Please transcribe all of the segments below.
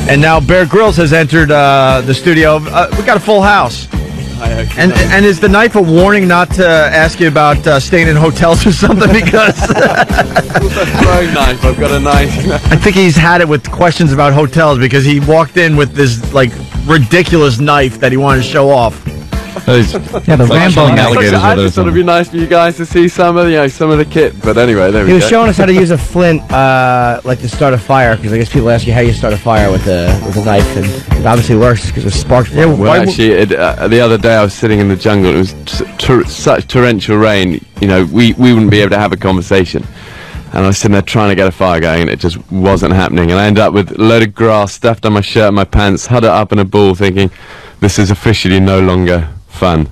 And now Bear Grylls has entered the studio. We got a full house. And is the knife a warning not to ask you about staying in hotels or something? Because throwing knife. I've got a knife. I think he's had it with questions about hotels because he walked in with this like ridiculous knife that he wanted to show off. Yeah, the rambling alligators. I just thought it'd be nice for you guys to see some of the kit. But anyway, there we go. He was showing us how to use a flint, like to start a fire, because I guess people ask you how you start a fire with a knife, and it obviously works because it sparks. Yeah, well, actually, the other day I was sitting in the jungle. It was such torrential rain. You know, we wouldn't be able to have a conversation. And I was sitting there trying to get a fire going, and it just wasn't happening. And I ended up with a load of grass stuffed on my shirt and my pants, huddled up in a ball, thinking, this is officially no longer fun.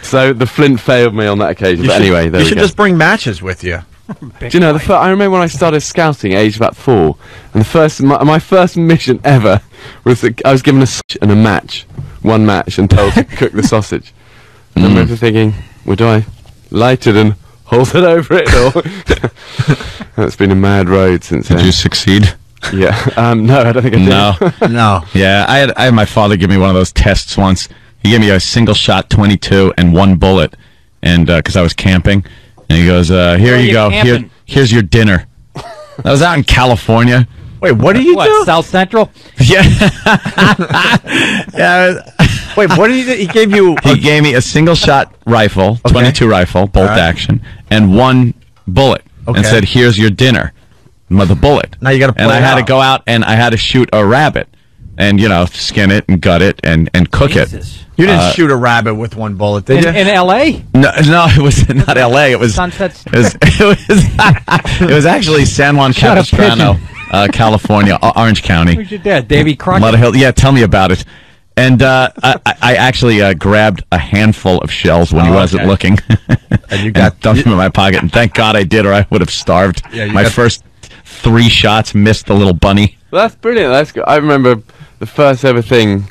So the flint failed me on that occasion. But anyway, there we go. You should just bring matches with you. Do you know, I remember when I started scouting, aged about 4, and my first mission ever was that I was given a match, one match, and told to cook the sausage. And I remember thinking, well, do I light it and hold it over it? Or it's been a mad road since then. Did you succeed? Yeah. No, I don't think I did. No. Yeah, I had my father give me one of those tests once. He gave me a single shot 22 and 1 bullet, and because I was camping, and he goes, "Here you go. Here's your dinner." That was out in California. Wait, what did you do? South Central? Yeah. Yeah. Wait, what did he do? He gave you... He gave me a single shot rifle, 22 rifle, bolt action, and 1 bullet, and said, "Here's your dinner." With a bullet. Now you got to play And I had to out. go out and I had to shoot a rabbit, and skin it and gut it and cook it. You didn't shoot a rabbit with 1 bullet, did you? In L.A.? No, it was not L.A. It was Sunset. it was actually San Juan Shut up, Capistrano, California, Orange County. Who's your dad? Davey Crocket? Mother Hill. Yeah, tell me about it. And I actually grabbed a handful of shells when he wasn't looking, And you got dumped them in my pocket. And thank God I did, or I would have starved. Yeah, my first 3 shots missed the little bunny. Well, that's brilliant. That's good. I remember the first ever thing.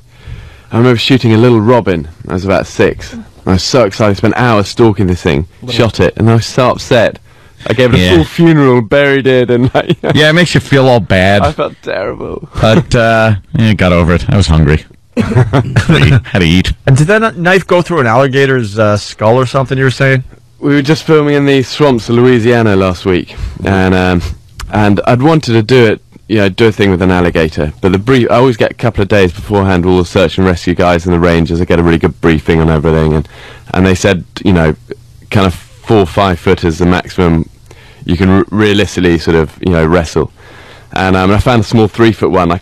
I remember shooting a little robin. I was about 6. I was so excited. I spent hours stalking this thing, shot it, and I was so upset. I gave it a full funeral, buried it, and yeah, it makes you feel all bad. I felt terrible. But got over it. I was hungry. Had to eat. And did that knife go through an alligator's skull or something, you were saying? We were just filming in the swamps of Louisiana last week, and I'd wanted to do a thing with an alligator, but I always get a couple of days beforehand all the search and rescue guys and the rangers. I get a really good briefing on everything, and they said, kind of 4 or 5 foot is the maximum you can realistically sort of, wrestle. And I found a small 3 foot one,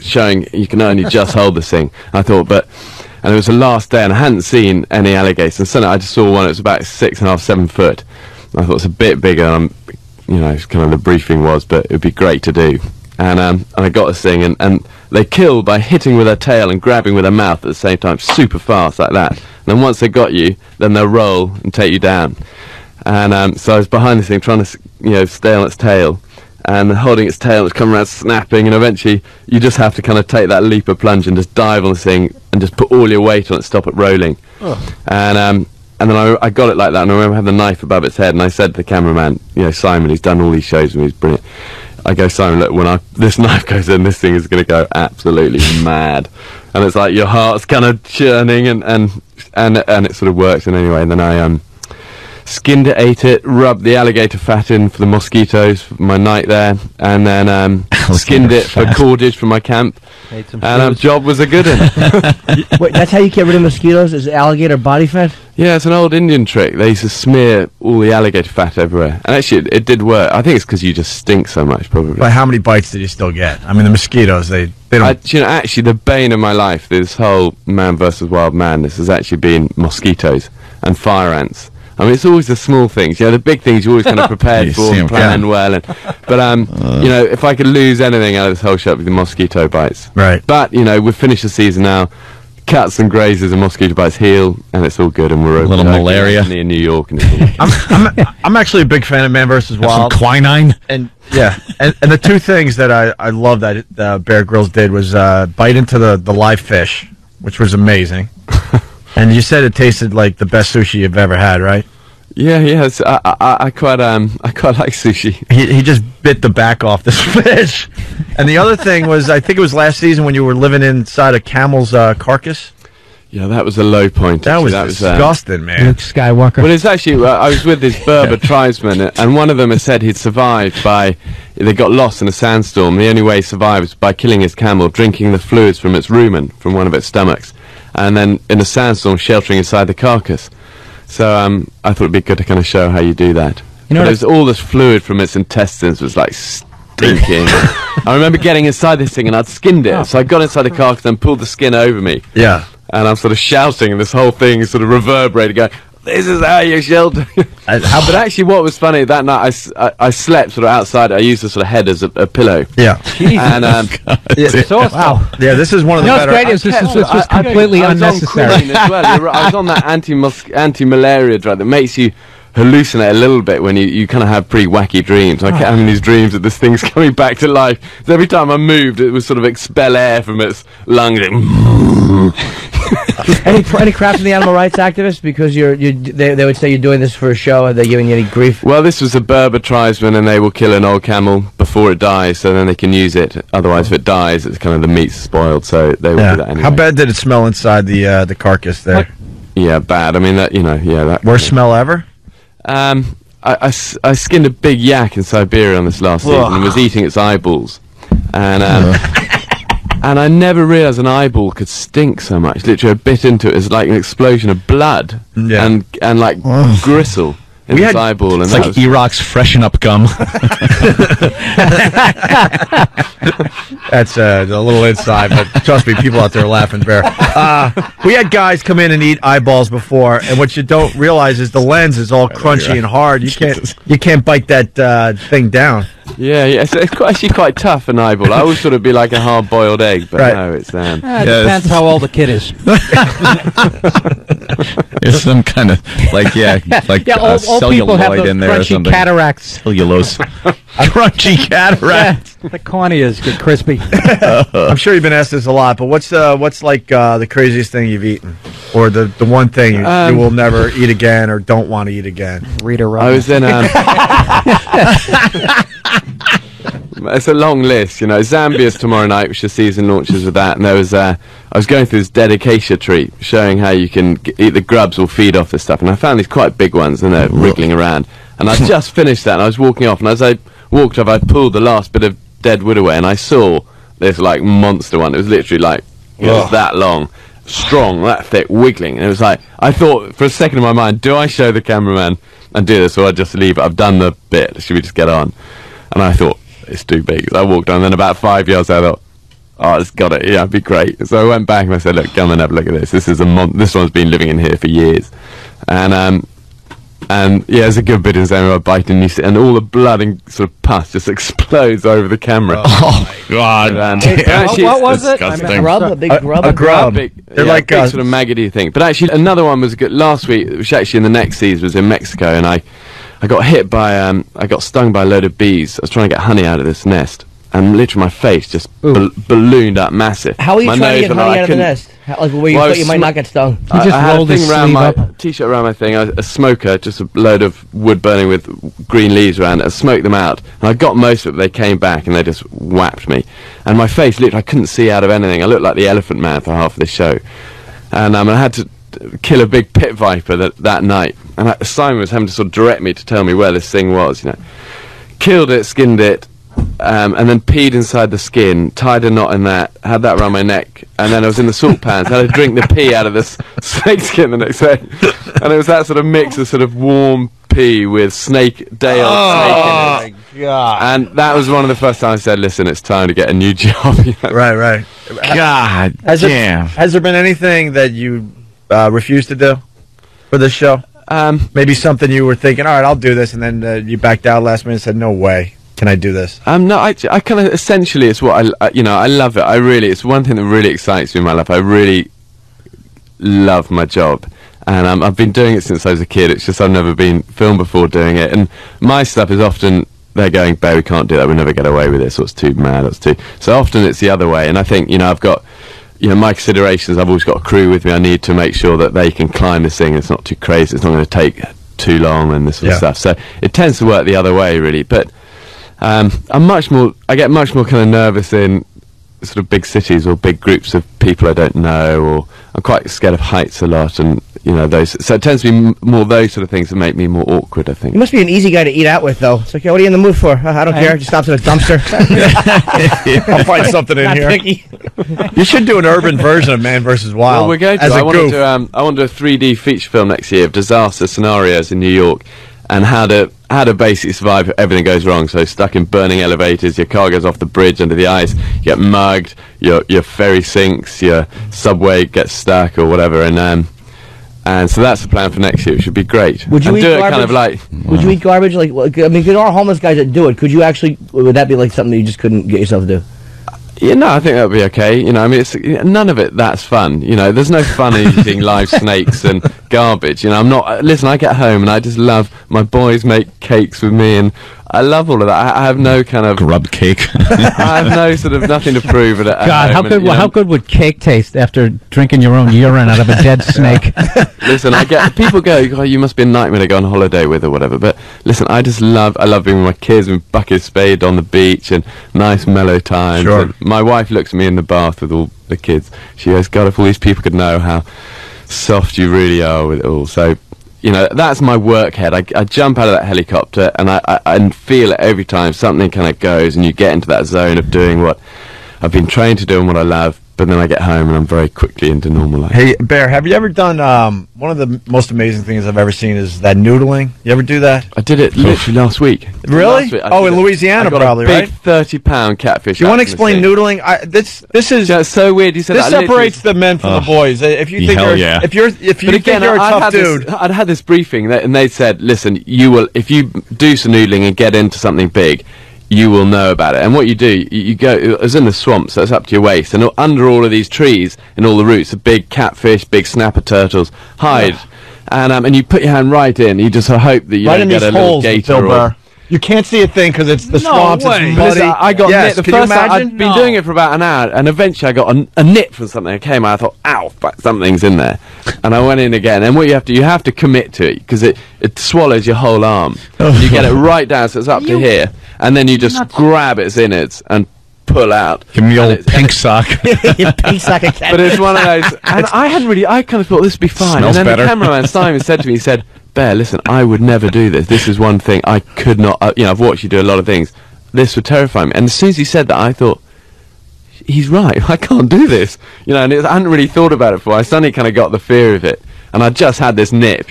showing you can only just hold this thing. And I thought, and it was the last day, and I hadn't seen any alligators, and suddenly I just saw one. It was about 6.5, 7 foot. And I thought it's a bit bigger than kind of the briefing was, but it would be great to do. And I got this thing, and they kill by hitting with their tail and grabbing with their mouth at the same time, super fast like that. And then once they got you, then they'll roll and take you down. And so I was behind this thing trying to, stay on its tail, and holding its tail, it's coming around snapping, and eventually you just have to kind of take that leap of plunge and just dive on this thing and just put all your weight on it, stop it rolling. And then I got it like that, and I remember having the knife above its head, and I said to the cameraman, Simon, he's done all these shows with me, he's brilliant. I go, Simon, look, when this knife goes in, this thing is going to go absolutely mad. And it's like your heart's kind of churning, and it sort of works. And anyway, and then I skinned it, ate it, rubbed the alligator fat in for the mosquitoes for my night there, and then skinned it for cordage for my camp. And job was a good one. Wait, that's how you get rid of mosquitoes? Is alligator body fat? Yeah, it's an old Indian trick. They used to smear all the alligator fat everywhere. And actually, it did work. I think it's because you just stink so much, probably. But how many bites did you still get? I mean, the mosquitoes, they don't... actually, the bane of my life, this whole man versus wild madness, has actually been mosquitoes and fire ants. I mean, it's always the small things. The big things you're always kind of prepared for and planned well. But, if I could lose anything out of this whole show, it would be the mosquito bites. Right. But, we've finished the season now. Cuts and grazes and mosquito bites heal, and it's all good, and we're over little malaria near New York. And I'm actually a big fan of Man vs. Wild. Some quinine. And and the 2 things that I love that Bear Grylls did was bite into the live fish, which was amazing. And you said it tasted like the best sushi you've ever had, right? Yes, I quite like sushi. He just bit the back off this fish. And the other thing was, I think it was last season when you were living inside a camel's carcass. Yeah, that was a low point. That was disgusting, man. Luke Skywalker. Well, it's actually, I was with these Berber tribesmen, and one of them had said he'd survived they got lost in a sandstorm. The only way he survived was by killing his camel, drinking the fluids from its rumen, from one of its stomachs, and then in a sandstorm sheltering inside the carcass. So I thought it'd be good to kind of show how you do that. There's all this fluid from its intestines was like stinking. I remember getting inside this thing and I'd skinned it. So I got inside the carcass and pulled the skin over me. Yeah. And I'm sort of shouting, and this whole thing is sort of reverberating, going, "This is how you shelter." But actually, what was funny that night, I slept sort of outside. I used the sort of head as a pillow. Yeah. And wow. Yeah, this is one of the better. Great. This was completely unnecessary. As well. I was on that anti-malaria drug that makes you hallucinate a little bit when you kind of have pretty wacky dreams. I kept having these dreams that this thing's coming back to life. So every time I moved, it would sort of expel air from its lungs. Any crap from the animal rights activists because they would say you're doing this for a show? Are they giving you any grief? Well, this was a Berber tribesman, and they will kill an old camel before it dies, so then they can use it. Otherwise, if it dies, it's kind of the meat's spoiled. So they will do that anyway. How bad did it smell inside the carcass there? What? Yeah, bad. I mean, that worst smell ever. I skinned a big yak in Siberia on this last season and was eating its eyeballs, and and I never realised an eyeball could stink so much. Literally, I bit into it, it was like an explosion of blood and like gristle in its eyeball. And it's like Iraq's freshen up gum. That's a little inside, but trust me, people out there are laughing, Bear. We had guys come in and eat eyeballs before, and what you don't realize is the lens is all crunchy and hard. You can't bite that thing down. Yeah, so it's actually quite tough, an eyeball. I always thought it'd be like a hard-boiled egg, but no, it's it depends how old the kid is. There's some kind of old celluloid in there or something. Cataracts. Cellulose. Crunchy cataracts. The corneas get crispy. I'm sure you've been asked this a lot, but what's like the craziest thing you've eaten, or the one thing you will never eat again or don't want to eat again? Rita Run. I was in. It's a long list, Zambia's tomorrow night, which the season launches with that, and there was I was going through this dedication treat showing how you can eat the grubs or feed off this stuff, and I found these quite big ones, and they're wriggling around, and I just finished that, and I was walking off, and as I walked off, I pulled the last bit of dead wood away, and I saw this like monster one. It was literally like it was that long, strong, that thick, wiggling, and it was like, I thought for a second in my mind, do I show the cameraman and do this, or I just leave it? I've done the bit, should we just get on? And I thought, it's too big. So I walked on, and then about 5 yards I thought, oh, it's got it, it'd be great. So I went back and I said, look, come and have a look at this. This is this one's been living in here for years. And there's a good bit in Zambia, biting, and all the blood and sort of pus just explodes over the camera. Oh my God! What was it? A big grub. A grub. They're like a big sort of maggoty thing. But actually, another one was good last week, which actually in the next season was in Mexico, and I got hit by I got stung by a load of bees. I was trying to get honey out of this nest, and literally my face just ballooned up massive. How are you trying to get honey out of the nest? Where you thought you might not get stung? He just rolled his sleeve up. T-shirt around my thing, a smoker, just a load of wood burning with green leaves around it. I smoked them out, and I got most of it, but they came back and they just whapped me. And my face, literally, I couldn't see out of anything. I looked like the Elephant Man for half of this show. And I had to kill a big pit viper that night. And Simon was having to sort of direct me to tell me where this thing was, Killed it, skinned it, and then peed inside the skin, tied a knot in that, had that around my neck, and then I was in the salt pans, had to drink the pee out of this snake skin the next day. And it was that sort of mix of sort of warm pee with snake snake in it. Oh my God. And that was one of the first times I said, listen, it's time to get a new job. Right. God damn. Has there been anything that you refused to do for this show? Maybe something you were thinking, all right, I'll do this, and then you backed out last minute and said, no way. Can I do this? No, I kind of, essentially, it's what I love it. It's one thing that really excites me in my life. I really love my job. And I've been doing it since I was a kid. It's just I've never been filmed before doing it. And my stuff is often, they're going, Bear, we can't do that. We'll never get away with this. Or it's too mad. So often it's the other way. And I think, I've got, my considerations, I've always got a crew with me. I need to make sure that they can climb this thing. It's not too crazy. It's not going to take too long and this sort of stuff. So it tends to work the other way, really. But I get much more kind of nervous in sort of big cities or big groups of people I don't know, or I'm quite scared of heights a lot, and those. So it tends to be more those sort of things that make me more awkward, I think. You must be an easy guy to eat out with, though. It's like, what are you in the mood for? I don't care. Just stops at a dumpster. I'll find something in here. Picky. You should do an urban version of Man vs. Wild. Well, we're going to. I want to do a 3D feature film next year of disaster scenarios in New York, and how to basically survive if everything goes wrong. So stuck in burning elevators, your car goes off the bridge under the ice, you get mugged, your ferry sinks, your subway gets stuck or whatever, and so that's the plan for next year. It should be great. Would you eat do garbage? It kind of like? Would you eat garbage? Like, I mean, there are homeless guys that do it. Could you actually? Would that be like something that you just couldn't get yourself to do? Yeah, no, I think that would be okay. I mean, it's none of it that's fun. There's no fun in eating live snakes and garbage. I'm not. Listen, I get home and I just love my boys make cakes with me, and I love all of that. I have no kind of grub cake. I have no sort of nothing to prove at God, home. How good would cake taste after drinking your own urine out of a dead snake? Listen, people go, oh, you must be a nightmare to go on holiday with or whatever. But listen, I love being with my kids with bucket spade on the beach and nice mellow times. Sure. And my wife looks at me in the bath with all the kids. She goes, God, if all these people could know how soft you really are with it all. So, that's my work head. I jump out of that helicopter and I feel it every time something kind of goes, and you get into that zone of doing what I've been trained to do and what I love. But then I get home and I'm very quickly into normal life. Hey, Bear, have you ever done, one of the most amazing things I've ever seen is that noodling? You ever do that? I did it literally last week. Really? Last week, in Louisiana, probably, right? right? Big 30-pound catfish. Do you want to explain noodling? This is it's so weird. You said this separates the men from the boys. If you think if you're a tough dude, I'd had this briefing and they said, listen, you will if you do some noodling and get into something big, you will know about it. And what you do, you go, it's in the swamp, so it's up to your waist, and under all of these trees and all the roots are big catfish, big snapper turtles hide, and you put your hand right in. You just hope that you don't get a little gator. Bill Burr. You can't see a thing because it's the swamps. It's muddy. Listen, I got nit. The first time I'd been doing it for about an hour, and eventually I got a nit from something. I came out, I thought, ow, something's in there, and I went in again. And what you have to commit to it, because it swallows your whole arm. You get it right down, so it's up to here, and then you just grab its innards and pull out. Give me your pink sock. Pink sock of cat. But it's one of those, and I kind of thought this would be fine. Smells and then better. the cameraman Simon said to me, he said, Bear, listen, I would never do this. This is one thing I could not, I've watched you do a lot of things. This would terrify me. And as soon as he said that, I thought, he's right, I can't do this. And I hadn't really thought about it before. I suddenly kind of got the fear of it. And I just had this nip,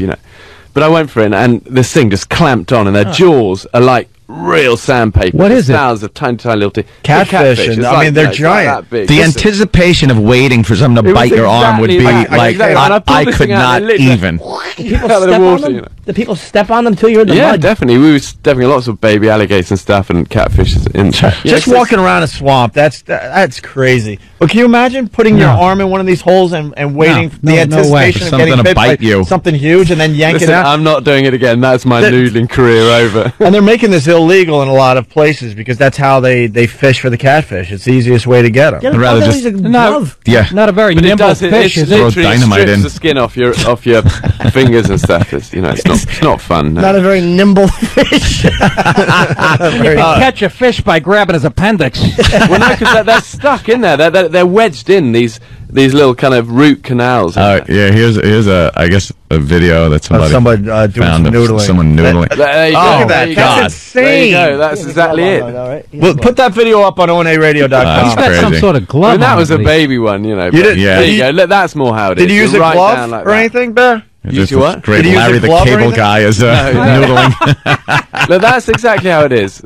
But I went for it, and this thing just clamped on, and their jaws are like real sandpaper. What is it? Thousands of tiny little catfish. And, I mean, they're giant. The anticipation of waiting for something to bite your arm would be like, I could not even. Do people step on them till you're in the mud? Yeah, definitely. We were definitely lots of baby alligators and stuff and catfish. Just walking around a swamp, that's crazy. But can you imagine putting your arm in one of these holes and waiting for the anticipation of getting bit by something huge and then yank it out? I'm not doing it again. That's my noodling career over. And they're making this illegal in a lot of places because that's how they fish for the catfish. It's the easiest way to get them. I'd rather just not a very nimble fish. It throw dynamite in. The skin off your fingers and stuff. It's not fun. No. Not a very nimble fish. You can catch a fish by grabbing his appendix. Well, no, because they're stuck in there. They're wedged in these little kind of root canals. Yeah, here's I guess a video that somebody doing some noodling. Someone noodling. There you go. Look at that. That's insane. There you go. That's exactly it. Well, put that video up on onaradio.com. He's got some sort of glove. I mean, that on was a baby one, You did, yeah. There you go. Look, that's more how it is. Did you use a glove like or anything, Bear? Use your what? Great Did you use Larry a the glove or Cable anything? Guy is noodling. Look, that's exactly how it is.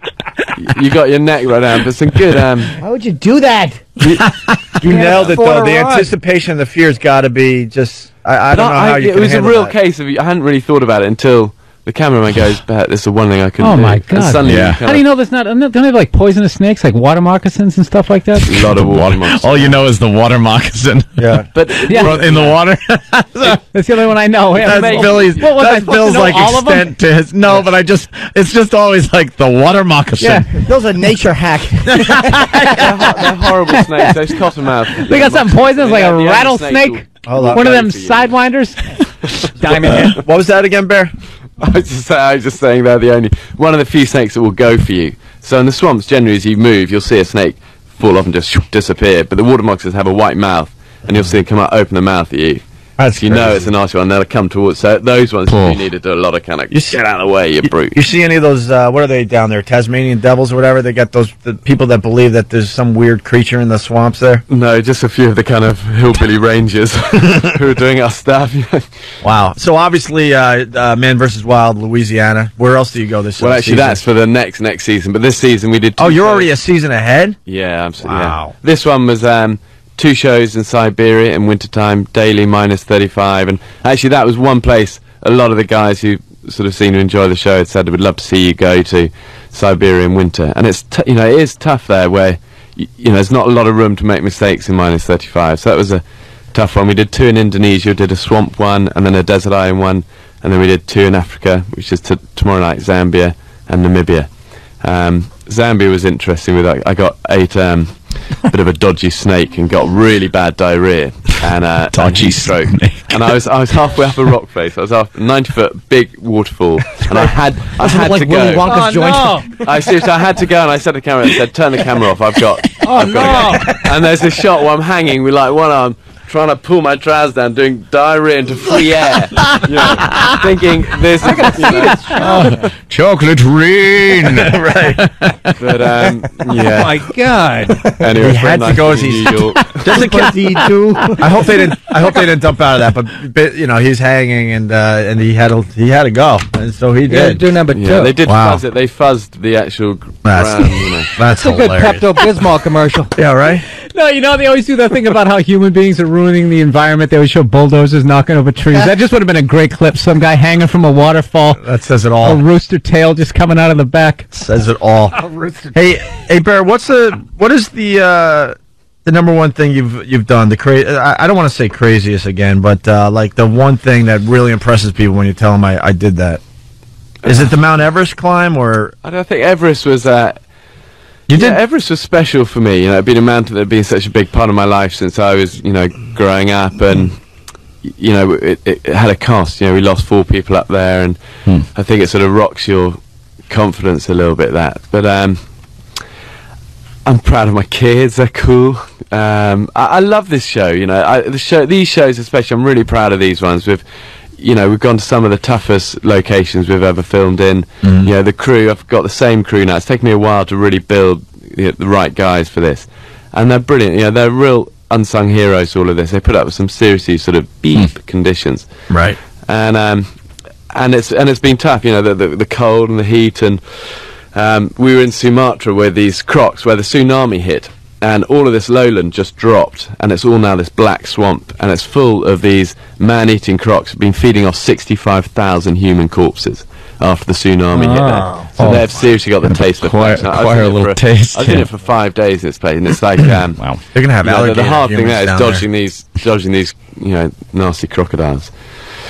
You got your neck right down, but some good. Why would you do that? You nailed it, though. The anticipation and the fear's got to be just. I don't know how you can handle that. It was a real case of. I hadn't really thought about it until the cameraman goes, "This is the one thing I couldn't do." Oh my God! And suddenly How do you know there's not? Don't they have like poisonous snakes, like water moccasins and stuff like that? A lot of water moccasins. All you know is the water moccasin. Yeah, but in the water. That's the only one I know. That's Billy's. That's Bill's like extent to his. No, but it's just always like the water moccasin. Yeah, Bill's a nature hack. They're horrible snakes. Those cottonmouth. They got something poisonous, like a rattlesnake. One of them sidewinders. Diamond head. What was that again, Bear? I was just saying they're the only one of the few snakes that will go for you. So in the swamps, generally, as you move, you'll see a snake fall off and just disappear. But the water moccasins have a white mouth, and you'll see them come out, open the mouth at you. That's you know it's a nice one. They'll come towards. So those ones, you need to do a lot of kind of get out of the way, you brute. You see any of those? What are they down there? Tasmanian devils or whatever? They got the people that believe that there's some weird creature in the swamps there. No, just a few of the kind of hillbilly rangers who are doing our stuff. Wow. So obviously, Man vs. Wild, Louisiana. Where else do you go this season? Well, actually, that's for the next season. But this season we did. Oh, you're already a season ahead? Yeah, absolutely. Wow. Yeah. This one was 2 shows in Siberia in wintertime, daily -35, and actually that was one place a lot of the guys who sort of seemed to enjoy the show had said they would love to see you go to Siberia in winter, and it's it is tough there where there's not a lot of room to make mistakes in -35, so that was a tough one. We did 2 in Indonesia, did a swamp one, and then a desert island one, and then we did 2 in Africa, which is tomorrow night, Zambia and Namibia. Zambia was interesting. I got 8 bit of a dodgy snake and got really bad diarrhea and dodgy stroke. And I was halfway up a rock face. I was up 90-foot big waterfall, and I had like to Willy go. Wonka's joint. I seriously, I had to go, and I said to the camera, I said, "Turn the camera off. I've got to go." And there's a shot where I'm hanging with like one arm, trying to pull my trousers down, doing diarrhea into free air, thinking this. Chocolate rain. Right. But Oh my God! Anyway, He had to go as he's. Doesn't do. I hope they didn't dump out of that. But he's hanging and he had to go, and so he did. Do number 2. Yeah, they did Wow. fuzz it. They fuzzed the actual ground. That's It's a good hilarious. Pepto-Bismol commercial. Yeah, right. No, they always do that thing about how human beings are ruining the environment. They always show bulldozers knocking over trees. That just would have been a great clip. Some guy hanging from a waterfall. That says it A all. rooster tail just coming out of the back. Says it all. Hey, Bear. What is the number one thing you've done? I don't want to say craziest again, but like the one thing that really impresses people when you tell them I did that. Is it the Mount Everest climb or? I don't think Everest was. Everest was special for me. It'd been a mountain that had been such a big part of my life since I was, growing up, and it had a cost. We lost 4 people up there, and I think it sort of rocks your confidence a little bit. But I'm proud of my kids. They're cool. I love this show. These shows especially. I'm really proud of these ones. We've gone to some of the toughest locations we've ever filmed in. The crew, I've got the same crew now. It's taken me a while to really build the right guys for this. And they're brilliant. They're real unsung heroes, all of this. They put up with some seriously sort of beef conditions. Right. And it's been tough, the cold and the heat. And we were in Sumatra where these crocs, where the tsunami hit. And all of this lowland just dropped, and it's all now this black swamp, and it's full of these man-eating crocs who've been feeding off 65,000 human corpses after the tsunami hit there. So they've seriously got the taste for flesh. Acquire a little taste. I was in it for 5 days in this place, and it's like, wow. They're gonna have alligators. the hard thing there is dodging these, nasty crocodiles.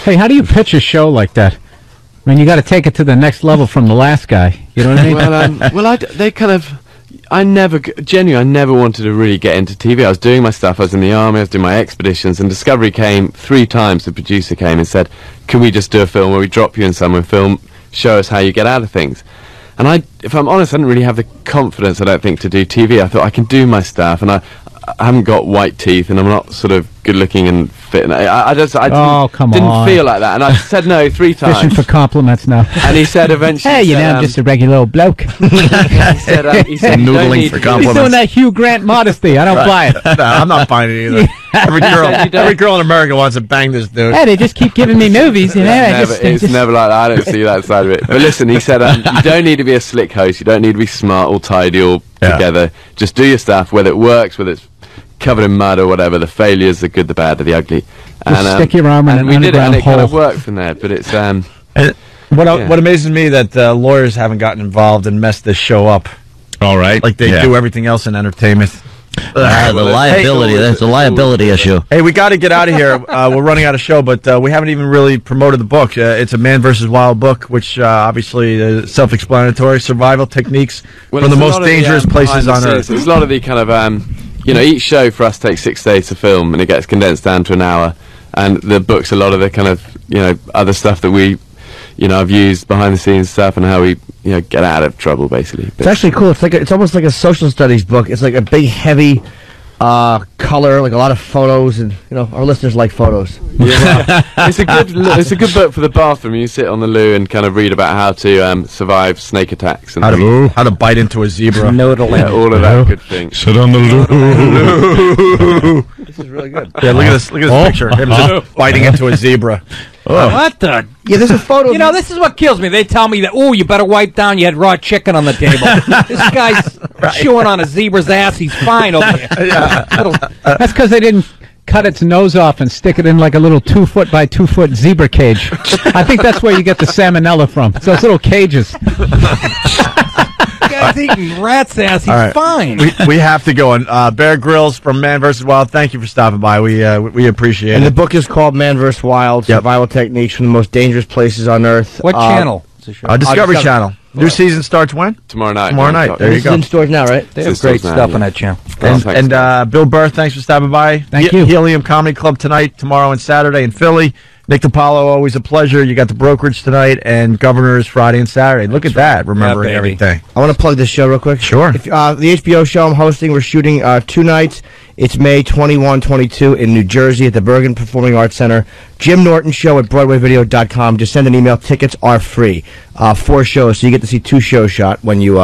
Hey, how do you pitch a show like that? I mean, you got to take it to the next level from the last guy. You know what I mean? I never wanted to really get into TV. I was doing my stuff. I was in the army. I was doing my expeditions. And Discovery came 3 times. The producer came and said, "Can we just do a film where we drop you in somewhere, show us how you get out of things?" And if I'm honest, I didn't really have the confidence, I don't think, to do TV. I thought I can do my stuff, and I haven't got white teeth, and I'm not sort of good looking and fit. And I didn't feel like that. And I said no 3 times. Fishing for compliments now. And he said eventually, "Hey, I'm just a regular old bloke." he said noodling for compliments. He's doing that Hugh Grant modesty. I don't buy it. No, I'm not buying it either. Every girl in America wants to bang this dude. Hey, they just keep giving me movies, It's never like that. I don't see that side of it. But listen, he said, you don't need to be a slick host. You don't need to be smart or tidy or together. Just do your stuff, whether it works, whether it's covered in mud or whatever. The failures, the good, the bad, the ugly. And stick your arm in an we did it, and it hole. kind of worked from there. But it's what amazes me that lawyers haven't gotten involved and messed this show up. All right. Like they do everything else in entertainment. The liability. That's a liability issue. Hey, we got to get out of here. We're running out of show, but we haven't even really promoted the book. It's a Man vs. Wild book, which obviously is self-explanatory. Survival techniques from the most dangerous places on Earth. There's a lot of the kind of, each show for us takes 6 days to film, and it gets condensed down to an hour. And the book's a lot of the kind of, other stuff that we, I've used behind the scenes stuff and how we get out of trouble basically. It's actually cool. It's almost like a social studies book. It's like a big heavy color, like a lot of photos, and our listeners like photos. Yeah, it's a good book for the bathroom. You sit on the loo and kind of read about how to survive snake attacks and how to bite into a zebra. All of that good thing. Sit on the loo. This is really good. Yeah, look at this picture. Him just biting into a zebra. What the? Yeah, there's a photo. This is what kills me. They tell me that, you better wipe down. You had raw chicken on the table. This guy's chewing on a zebra's ass. He's fine over there. That's because they didn't cut its nose off and stick it in like a little 2-foot by 2-foot zebra cage. I think that's where you get the salmonella from. It's those little cages. Guy's eating rat's ass. He's fine. We have to go on. Bear Grylls from Man vs. Wild. Thank you for stopping by. We appreciate it. And the book is called Man vs. Wild: Survival Techniques from the Most Dangerous Places on Earth. What channel? Discovery Channel. New season starts when? Tomorrow night. There you go. It's in stores now, right? They have great stuff on that channel. And Bill Burr, thanks for stopping by. Thank you. Helium Comedy Club tonight, tomorrow, and Saturday in Philly. Nick DiPaolo, always a pleasure. You got the Brokerage tonight, and Governors Friday and Saturday. Look at that, remembering everything. I want to plug this show real quick. Sure. The HBO show I'm hosting, we're shooting 2 nights. It's May 21, 22 in New Jersey at the Bergen Performing Arts Center. Jim Norton Show at BroadwayVideo.com. Just send an email. Tickets are free. 4 shows, so you get to see 2 shows shot when you